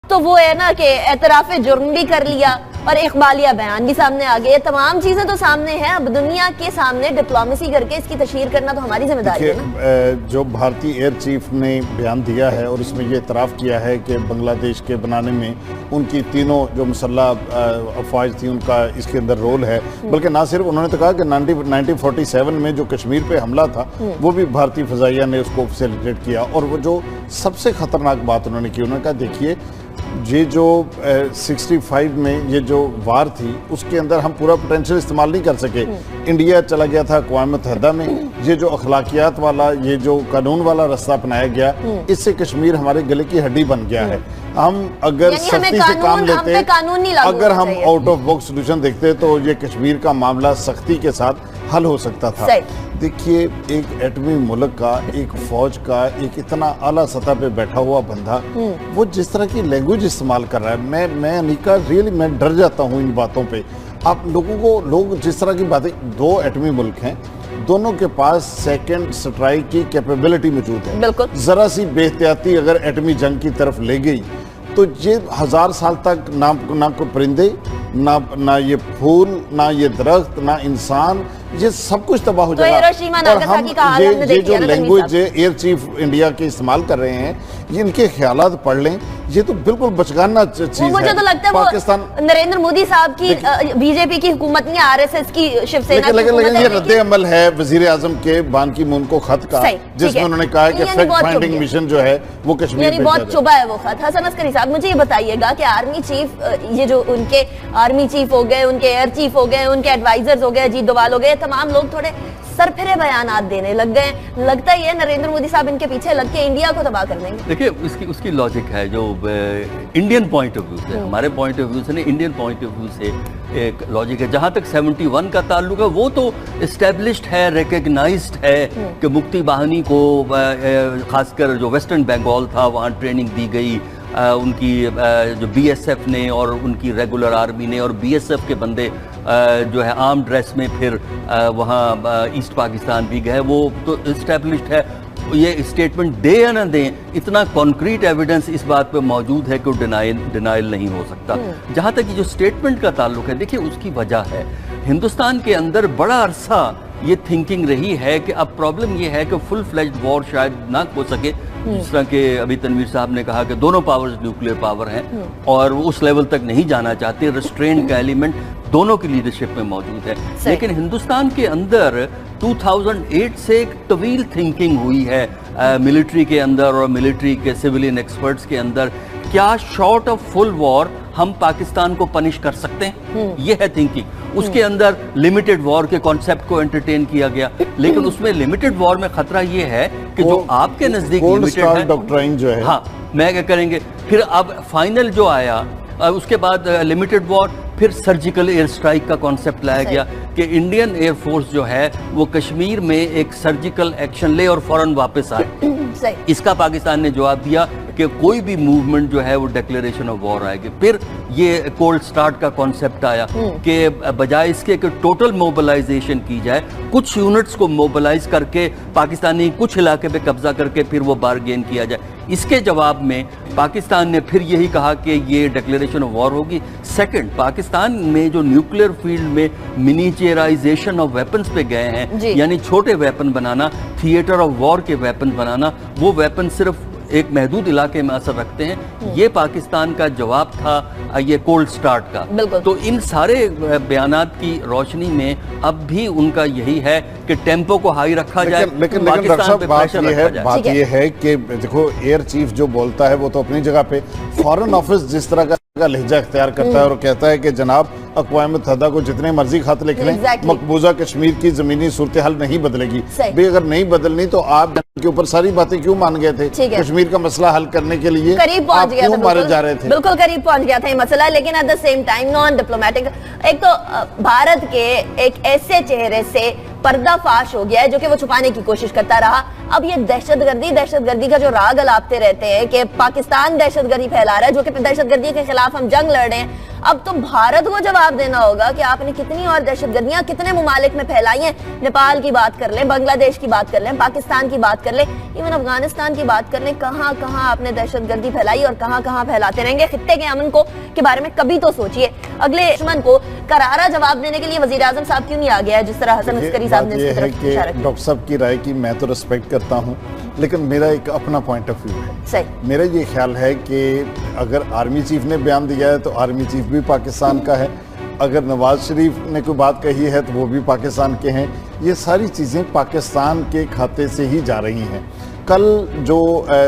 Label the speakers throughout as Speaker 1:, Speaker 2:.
Speaker 1: तो वो है ना कि एतराफ जुर्म भी कर लिया और इकबालिया बयान भी सामने आ गए। तमाम चीजें तो सामने हैं, अब दुनिया के सामने डिप्लोमेसी करके इसकी तशहीर करना तो हमारी जिम्मेदारी है ना।
Speaker 2: जो भारतीय एयर चीफ ने बयान दिया है और इसमें ये इतराफ़ किया है कि बांग्लादेश के बनाने में उनकी तीनों जो मुसल्लह अफवाज थी उनका इसके अंदर रोल है। बल्कि ना सिर्फ उन्होंने तो कहा कि 1947 में जो कश्मीर पे हमला था वो भी भारतीय फ़ज़ाइया ने उसको फैसिलिटेट किया। और वो जो सबसे ख़तरनाक बात उन्होंने की, उन्होंने कहा देखिए ये जो 65 में ये जो वार थी उसके अंदर हम पूरा पोटेंशियल इस्तेमाल नहीं कर सके। इंडिया चला गया था अक़वाम मुत्तहिदा में, ये जो अखलाकियात वाला ये जो कानून वाला रास्ता अपनाया गया इससे कश्मीर हमारे गले की हड्डी बन गया है। हम अगर सख्ती से काम लेते, अगर हम आउट ऑफ बॉक्स सोल्यूशन देखते तो ये कश्मीर का मामला सख्ती के साथ हल हो सकता था। देखिए एक एटमी मुल्क का, एक फौज का, एक इतना आला सतह पे बैठा हुआ बंदा वो जिस तरह की लैंग्वेज इस्तेमाल कर रहा है, मैं अनिका रियली मैं डर जाता हूँ इन बातों पे। आप लोग जिस तरह की बातें, दो एटमी मुल्क हैं, दोनों के पास सेकंड स्ट्राइक की कैपेबिलिटी मौजूद है। जरा सी बेहतियाती अगर एटमी जंग की तरफ ले गई तो ये 1000 साल तक ना कोई परिंदे, ना ये फूल, ना ये दरख्त, ना इंसान, ये सब कुछ तबाह हो जाएगा। और हम ये जो लैंग्वेज एयर चीफ इंडिया के इस्तेमाल कर रहे हैं, ये इनके ख्यालात पढ़ लें, ये तो बिल्कुल बचकाना चीज है।
Speaker 1: मुझे तो लगता है पाकिस्तान नरेंद्र मोदी साहब की बीजेपी की हुकूमत नहीं, आरएसएस की, शिवसेना की हुकूमत है।
Speaker 2: लेकिन ये रद्द अमल है वजीर आजम के बान की मून को खत का, जिसमें उन्होंने कहा कि फैक्ट फाइंडिंग मिशन जो है वो कश्मीर में
Speaker 1: बहुत चुभा है वो खत। हसन अस्करी साहब मुझे ये बताइएगा कि आर्मी चीफ, ये जो उनके आर्मी चीफ हो गए, उनके एयर चीफ हो गए, उनके एडवाइजर्स हो गए, अजीत डोभाल हो गए, तमाम लोग थोड़े सरफिरे बयानात देने लग गए। लगता ही है नरेंद्र मोदी साहब इनके पीछे लग के इंडिया को तबाह कर देंगे।
Speaker 3: देखिए उसकी लॉजिक है जो इंडियन पॉइंट ऑफ व्यू से, हमारे पॉइंट ऑफ व्यू से नहीं, इंडियन पॉइंट ऑफ व्यू से एक लॉजिक है। जहाँ तक 71 का ताल्लुक है वो तो इस्टेब्लिश्ड है, रिकग्नाइज्ड है कि मुक्ति बाहिनी को खासकर जो वेस्टर्न बंगाल था वहाँ ट्रेनिंग दी गई, उनकी जो बीएसएफ ने और उनकी रेगुलर आर्मी ने और बीएसएफ के बंदे जो है आर्म ड्रेस में फिर वहाँ ईस्ट पाकिस्तान भी गए, वो तो इस्टेब्लिश्ड है। ये स्टेटमेंट दे या ना दें, इतना कॉन्क्रीट एविडेंस इस बात पे मौजूद है कि डिनाइल नहीं हो सकता। जहाँ तक ये जो स्टेटमेंट का ताल्लुक है, देखिए उसकी वजह है हिंदुस्तान के अंदर बड़ा अरसा ये थिंकिंग रही है कि अब प्रॉब्लम ये है कि फुल फ्लेज्ड वॉर शायद ना हो सके। जिस तरह के अभी तनवीर साहब ने कहा कि दोनों पावर्स न्यूक्लियर पावर हैं और उस लेवल तक नहीं जाना चाहते, रेस्ट्रेंट का एलिमेंट दोनों की लीडरशिप में मौजूद है। लेकिन हिंदुस्तान के अंदर 2008 से एक तवील थिंकिंग हुई है मिलिट्री के अंदर और मिलिट्री के सिविलियन एक्सपर्ट्स के अंदर, क्या शॉर्ट ऑफ फुल वॉर हम पाकिस्तान को पनिश कर सकते हैं, ये है थिंकिंग। उसके अंदर लिमिटेड वॉर के कॉन्सेप्ट को एंटरटेन किया गया, लेकिन उसमें लिमिटेड वॉर में खतरा ये है कि जो आपके नजदीक लिमिटेड है,
Speaker 2: डॉक्ट्राइन जो है,
Speaker 3: हाँ मैं क्या करेंगे, फिर अब फाइनल जो आया उसके बाद लिमिटेड वॉर, फिर सर्जिकल एयर स्ट्राइक का कॉन्सेप्ट लाया गया कि इंडियन एयरफोर्स जो है वो कश्मीर में एक सर्जिकल एक्शन ले और फौरन वापस आए। इसका पाकिस्तान ने जवाब दिया कि कोई भी मूवमेंट जो है वो डिक्लेरेशन ऑफ वॉर आएगी। फिर ये कोल्ड स्टार्ट का कॉन्सेप्ट आया कि बजाय इसके कि टोटल मोबिलाइजेशन की जाए, कुछ यूनिट्स को मोबिलाइज करके पाकिस्तानी कुछ इलाके पे कब्जा करके फिर वो बारगेन किया जाए। इसके जवाब में पाकिस्तान ने फिर यही कहा कि ये डिक्लेरेशन ऑफ वॉर होगी। सेकंड, पाकिस्तान में जो न्यूक्लियर फील्ड में मिनिएचराइजेशन ऑफ वेपन्स पे गए हैं, यानी छोटे weapon banana, theatre of war के वेपन बनाना, वो वेपन सिर्फ एक महदूद इलाके में असर रखते हैं, ये पाकिस्तान का जवाब था ये कोल्ड स्टार्ट का। तो इन सारे बयानात की रोशनी में अब भी उनका यही है कि टेम्पो को हाई रखा जाए,
Speaker 2: लेकिन बात ये है कि देखो एयर चीफ जो बोलता है वो तो अपनी जगह पे, फॉरेन ऑफिस जिस तरह का लहजा इख्तियार करता है और कहता है कि जनाब अक़वाम मुत्तहिदा को जितने मर्जी खत लिख लें, मकबूजा कश्मीर की जमीनी सूरत हाल नहीं बदलेगी। भाई अगर नहीं बदलनी तो आप के ऊपर सारी बातें क्यों मान गए थे? कश्मीर का मसला हल करने के लिए
Speaker 1: करीब पहुंच गया था,
Speaker 2: मारे जा रहे थे,
Speaker 1: बिल्कुल करीब पहुंच गया था ये मसला, लेकिन at the same time non diplomatic. एक तो भारत के एक ऐसे चेहरे से पर्दाफाश हो गया है जो कि वो छुपाने की कोशिश करता रहा। अब ये दहशतगर्दी का जो राग अलापते रहते हैं कि पाकिस्तान दहशतगर्दी फैला रहा है, जो कि दहशतगर्दी के खिलाफ हम जंग लड़ रहे हैं। अब तो भारत को जवाब देना होगा कि आपने कितनी और दहशतगर्दियां कितने मुमालिक में फैलाई हैं। नेपाल की बात कर लें, बांग्लादेश की बात कर लें, पाकिस्तान की बात कर लें, इवन अफगानिस्तान की बात कर लें, कहां कहां आपने दहशतगर्दी फैलाई और कहां कहां फैलाते रहेंगे। खित्ते के अमन को के बारे में कभी तो सोचिए। अगले दुश्मन को करारा जवाब देने के लिए वजीर आजम साहब क्यों नहीं आ गया है, जिस तरह हसन अस्करी साहब ने इसकी तरफ इशारा किया।
Speaker 2: डॉक्टर साहब की राय की मैं तो रिस्पेक्ट करता हूं, लेकिन मेरा एक अपना पॉइंट ऑफ व्यू है।
Speaker 1: सही।
Speaker 2: मेरा ये ख्याल है कि अगर आर्मी चीफ ने बयान दिया है तो आर्मी चीफ भी पाकिस्तान का है, अगर नवाज शरीफ ने कोई बात कही है तो वो भी पाकिस्तान के हैं। ये सारी चीज़ें पाकिस्तान के खाते से ही जा रही हैं। कल जो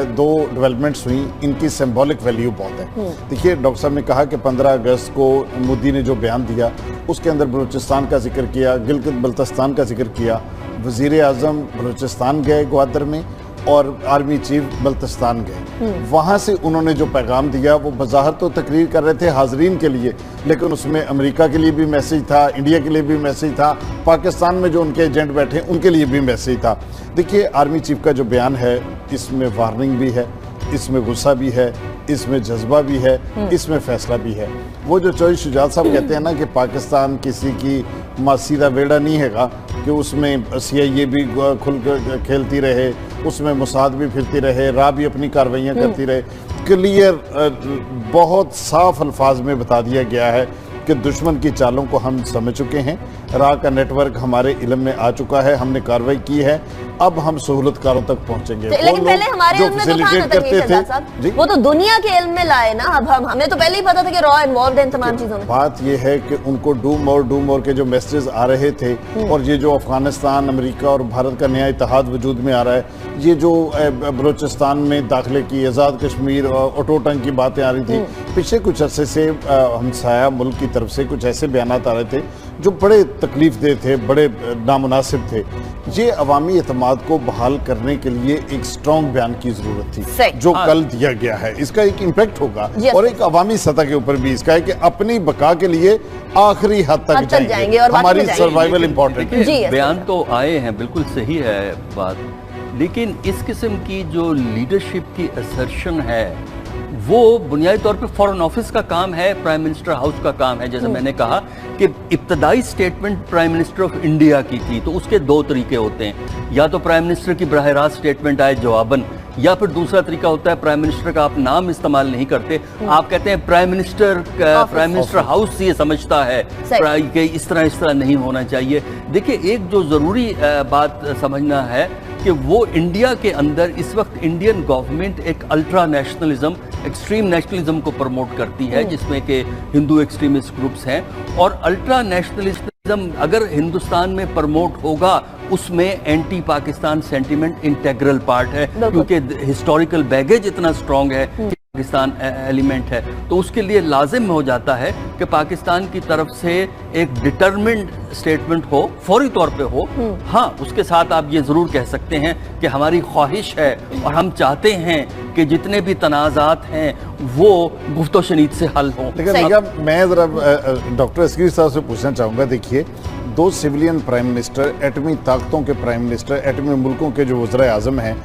Speaker 2: दो डेवलपमेंट्स हुई, इनकी सिंबॉलिक वैल्यू बहुत है। देखिए, डॉक्टर साहब ने कहा कि 15 अगस्त को मोदी ने जो बयान दिया उसके अंदर बलूचिस्तान का जिक्र किया, गिलगित बल्तिस्तान का जिक्र किया। वज़ीर आज़म बलूचिस्तान गए ग्वादर में और आर्मी चीफ बल्तिस्तान गए। वहाँ से उन्होंने जो पैगाम दिया वो बज़ाहिर तो तकरीर कर रहे थे हाजरीन के लिए, लेकिन उसमें अमेरिका के लिए भी मैसेज था, इंडिया के लिए भी मैसेज था, पाकिस्तान में जो उनके एजेंट बैठे उनके लिए भी मैसेज था। देखिए, आर्मी चीफ का जो बयान है इसमें वार्निंग भी है, इसमें गुस्सा भी है, इसमें जज्बा भी है, इसमें फैसला भी है। वो जो चौधरी शुजात साहब कहते हैं ना कि पाकिस्तान किसी की मासीदा बेड़ा नहीं हैगा कि उसमें CIA भी खुल कर खेलती रहे, उसमें मुसाद भी फिरती रहे, रा भी अपनी कार्रवाइयाँ करती रहे। क्लियर बहुत साफ अल्फाज में बता दिया गया है कि दुश्मन की चालों को हम समझ चुके हैं, रा का नेटवर्क हमारे इल्म में आ चुका है, हमने कार्रवाई की है, अब हम सहूलतकारों तक पहुंचेंगे।
Speaker 1: लेकिन पहले हमारे इल्म में तो था ना तनवीर शहजाद साहब, वो तो दुनिया के इल्म में लाए ना। अब हमें तो पहले ही पता था कि रॉ इन्वॉल्व है इन तमाम चीजों में।
Speaker 2: बात ये है कि उनको डू मोर के जो मैसेजेस आ रहे थे और ये जो अफगानिस्तान, अमेरिका और भारत का नया इत्तेहाद वजूद में आ रहा है, ये जो बलूचिस्तान में दाखिले की, आज़ाद कश्मीर और ऑटोटंग की बातें आ रही थी, पिछले कुछ अरसे से हमसाया मुल्क की तरफ से कुछ ऐसे बयान आ रहे थे जो बड़े तकलीफ दे थे, बड़े नामुनासिब थे। ये अवामी एतमाद को बहाल करने के लिए एक स्ट्रॉन्ग बयान की जरूरत थी, जो कल दिया गया है। इसका एक इम्पैक्ट होगा और एक अवामी सतह के ऊपर भी इसका है कि अपनी बका के लिए आखिरी हद तक जाएंगे और हमारी सर्वाइवल इंपॉर्टेंट है।
Speaker 3: बयान तो आए हैं, बिल्कुल सही है बात, लेकिन इस किस्म की जो लीडरशिप की असर्शन है वो बुनियादी तौर पे फॉरेन ऑफिस का काम है, प्राइम मिनिस्टर हाउस का काम है। जैसे मैंने कहा कि इब्तदाई statement prime minister of India की थी, तो उसके दो तरीके होते हैं, या तो प्राइम मिनिस्टर की बराह रास्त स्टेटमेंट आए जवाबन, या फिर दूसरा तरीका होता है प्राइम मिनिस्टर का आप नाम इस्तेमाल नहीं करते, आप कहते हैं प्राइम मिनिस्टर हाउस ये समझता है कि इस तरह नहीं होना चाहिए। देखिए, एक जो ज़रूरी बात समझना है कि वो इंडिया के अंदर इस वक्त इंडियन गवर्नमेंट एक अल्ट्रा नेशनलिज्म, एक्सट्रीम नेशनलिज्म को प्रमोट करती है, जिसमें कि हिंदू एक्सट्रीमिस्ट ग्रुप्स हैं, और अल्ट्रा नेशनलिज्म अगर हिंदुस्तान में प्रमोट होगा उसमें anti Pakistan sentiment integral part है, क्योंकि हिस्टोरिकल बैगेज इतना स्ट्रांग है, पाकिस्तान एलिमेंट है, तो उसके लिए लाजिम हो जाता है कि पाकिस्तान की तरफ से एक डिटरमिन्ड स्टेटमेंट हो, फौरी तौर पे हो। हाँ, उसके साथ आप ये ज़रूर कह सकते हैं कि हमारी ख्वाहिश है और हम चाहते हैं कि जितने भी तनाज़ात हैं वो गुफ्तो शनीद से हल हों।
Speaker 2: लेकिन मैं ज़रा डॉक्टर अस्करी साहब से पूछना चाहूँगा, देखिए, दो सिविलियन प्राइम मिनिस्टर, एटमी ताकतों के प्राइम मिनिस्टर, एटमी मुल्कों के जो वज़ीर आज़म हैं,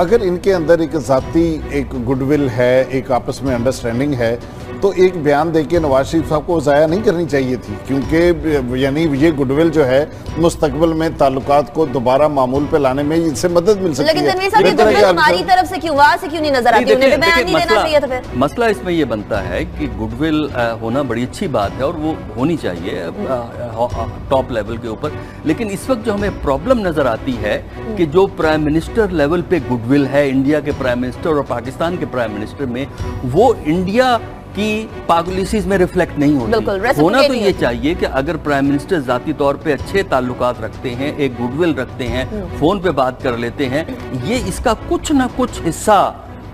Speaker 2: अगर इनके अंदर एक ज़ाती एक गुडविल है, एक आपस में अंडरस्टैंडिंग है, तो एक बयान देके नवाज शरीफ साहब को ज़ाया नहीं करनी चाहिए थी, क्योंकि यानी ये गुडविल जो है मुस्तकबिल में ताल्लुकात को दोबारा मामूल पे लाने में इससे मदद मिल सकती है।
Speaker 1: लेकिन तनवीर साहब, ये गुडविल हमारी तरफ से क्यों, वहां से क्यों नहीं नजर आती? उन्हें बयान नहीं देना चाहिए था फिर।
Speaker 3: मसला इसमें ये बनता है कि गुडविल होना बड़ी अच्छी बात है और वो होनी चाहिए टॉप लेवल के ऊपर, लेकिन इस वक्त जो हमें प्रॉब्लम नजर आती है कि जो प्राइम मिनिस्टर लेवल पे गुडविल है इंडिया के प्राइम मिनिस्टर और पाकिस्तान के प्राइम मिनिस्टर में, वो इंडिया की पॉलिसीज में रिफ्लेक्ट नहीं होती। होना तो ये चाहिए कि अगर प्राइम मिनिस्टर जाती तौर पे अच्छे ताल्लुकात रखते हैं, एक गुडविल रखते हैं, फोन पे बात कर लेते हैं, ये इसका कुछ ना कुछ हिस्सा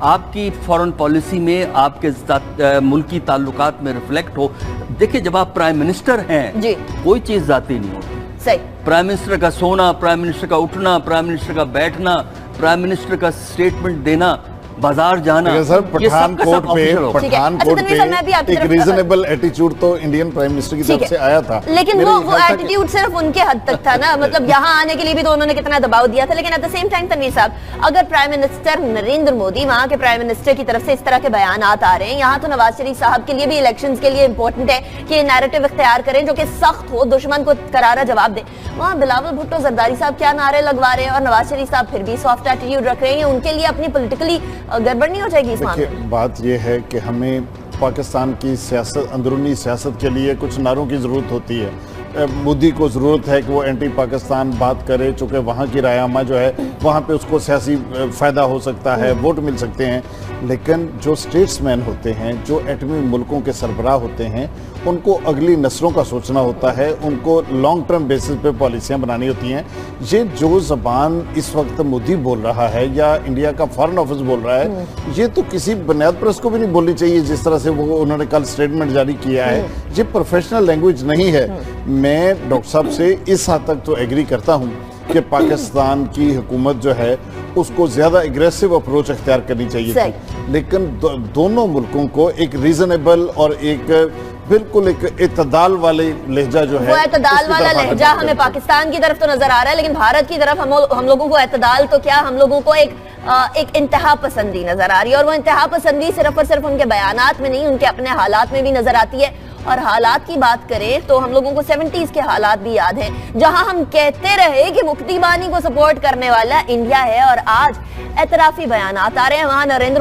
Speaker 3: आपकी फॉरेन पॉलिसी में, आपके मुल्की ताल्लुकात में रिफ्लेक्ट हो। देखिए, जब आप प्राइम मिनिस्टर हैं कोई चीज जाती नहीं होती।
Speaker 1: सही।
Speaker 3: प्राइम मिनिस्टर का सोना, प्राइम मिनिस्टर का उठना, प्राइम मिनिस्टर का बैठना, प्राइम मिनिस्टर का स्टेटमेंट देना, बाजार जाना,
Speaker 2: सर
Speaker 3: ये सब का सब official होगा।
Speaker 2: पठानकोट
Speaker 1: तनवीर साहब, मैं भी आपकी
Speaker 2: पे एक
Speaker 1: तरफ-
Speaker 2: रीजनेबल एटीट्यूड तो इंडियन प्राइम मिनिस्टर की
Speaker 1: ठीक
Speaker 2: तरफ
Speaker 1: है।
Speaker 2: से आया था,
Speaker 1: लेकिन
Speaker 2: मेरे
Speaker 1: वो
Speaker 2: ख्याल था कि-
Speaker 1: एटीट्यूड सिर्फ उनके हद तक था ना, मतलब यहाँ आने के लिए भी तो उन्होंने कितना दबाव दिया था। लेकिन at the same time Tanveer साहब, अगर प्राइम मिनिस्टर नरेंद्र मोदी, वहां के प्राइम मिनिस्टर की तरफ से इस तरह के बयान आ रहे हैं, यहाँ तो नवाज शरीफ साहब के लिए भी इलेक्शंस के लिए इंपॉर्टेंट है कि ये नैरेटिव इख्तियार करें जो कि सख्त हो, दुश्मन को करारा जवाब दे। वहाँ बिलावल भुट्टो जरदारी साहब क्या नारे लगवा रहे हैं और नवाज शरीफ साहब फिर भी सॉफ्ट एटीट्यूड रख रहे हैं, उनके लिए अपनी पॉलिटिकली गड़बड़ नहीं हो जाएगी इस मामले में?
Speaker 2: देखिए, बात यह है कि हमें पाकिस्तान की सियासत, अंदरूनी सियासत के लिए कुछ नारों की ज़रूरत होती है। मोदी को ज़रूरत है कि वो एंटी पाकिस्तान बात करे, चूँकि वहाँ की रायमा जो है वहाँ पे उसको सियासी फ़ायदा हो सकता है, वोट मिल सकते हैं। लेकिन जो स्टेट्समैन होते हैं, जो एटमी मुल्कों के सरबराह होते हैं, उनको अगली नस्लों का सोचना होता है, उनको लॉन्ग टर्म बेसिस पे पॉलिसियाँ बनानी होती हैं। ये जो ज़बान इस वक्त मोदी बोल रहा है या इंडिया का फॉरेन ऑफिस बोल रहा है, ये तो किसी बुनियाद पर उसको भी नहीं बोलनी चाहिए जिस तरह से वो उन्होंने कल स्टेटमेंट जारी किया है। ये प्रोफेशनल लैंग्वेज नहीं है। मैं डॉक्टर साहब से इस हद तक तो एग्री करता हूँ कि पाकिस्तान की हुकूमत जो है उसको ज़्यादा एग्रेसिव अप्रोच अख्तियार करनी चाहिए थी, लेकिन दोनों मुल्कों को एक रीजनेबल और एक बिल्कुल एक इत्तदाल वाले लहजा जो है,
Speaker 1: वो इत्तदाल वाला लहजा हमें पाकिस्तान की तरफ तो नजर आ रहा है, लेकिन भारत की तरफ हम लोगों को इत्तदाल तो क्या, हम लोगों को एक इंतहा पसंदी नजर आ रही है। और वो इंतहा पसंदी सिर्फ और सिर्फ उनके बयानात में नहीं, उनके अपने हालात में भी नजर आती है। और हालात की बात करें तो हम लोगों को 70s के हालात भी याद हैं, जहां हम कहते रहे कि मुफ्ती बानी को सपोर्ट करने वाला इंडिया है, और आज एतराफी बयानात आ रहे हैं। वहां नरेंद्र